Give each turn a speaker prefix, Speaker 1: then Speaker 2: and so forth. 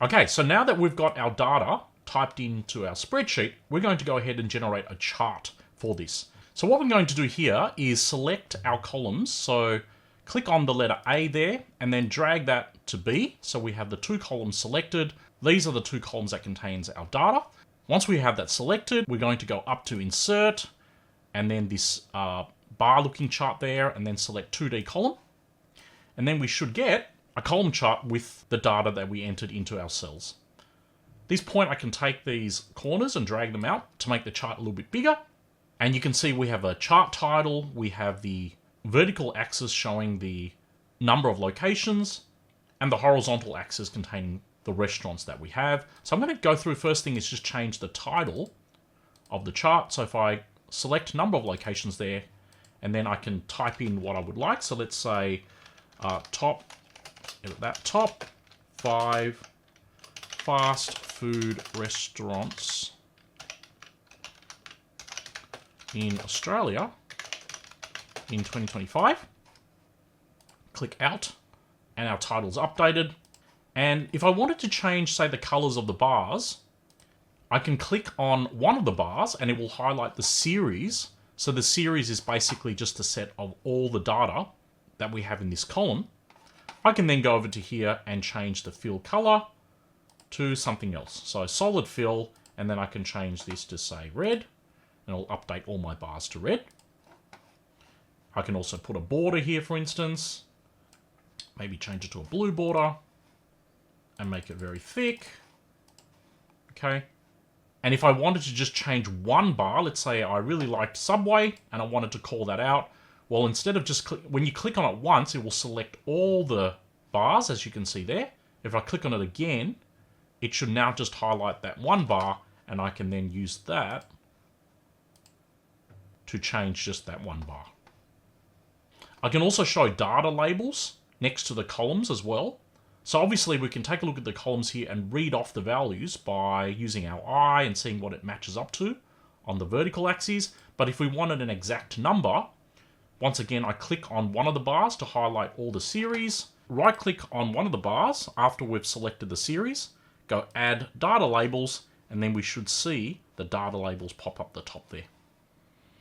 Speaker 1: Okay, so now that we've got our data typed into our spreadsheet, we're going to go ahead and generate a chart for this. So what we're going to do here is select our columns. So click on the letter A there and then drag that to B. So we have the two columns selected. These are the two columns that contains our data. Once we have that selected, we're going to go up to Insert and then this bar looking chart there and then select 2D column. And then we should get a column chart with the data that we entered into our cells. At this point, I can take these corners and drag them out to make the chart a little bit bigger. And you can see we have a chart title, we have the vertical axis showing the number of locations, and the horizontal axis containing the restaurants that we have. So I'm going to go through, first thing is just change the title of the chart. So if I select number of locations there, and then I can type in what I would like. So let's say top 5 fast food restaurants in Australia in 2025. Click out and our title's updated. And if I wanted to change, say, the colors of the bars, I can click on one of the bars and it will highlight the series. So the series is basically just a set of all the data that we have in this column. I can then go over to here and change the fill color to something else. So solid fill, and then I can change this to say red, and it'll update all my bars to red. I can also put a border here, for instance. Maybe change it to a blue border and make it very thick. Okay. And if I wanted to just change one bar, let's say I really liked Subway and I wanted to call that out, well, instead of just when you click on it once, it will select all the bars, as you can see there. If I click on it again, it should now just highlight that one bar, and I can then use that to change just that one bar. I can also show data labels next to the columns as well. So obviously we can take a look at the columns here and read off the values by using our eye and seeing what it matches up to on the vertical axis. But if we wanted an exact number, once again, I click on one of the bars to highlight all the series, right click on one of the bars after we've selected the series, go add data labels, and then we should see the data labels pop up the top there.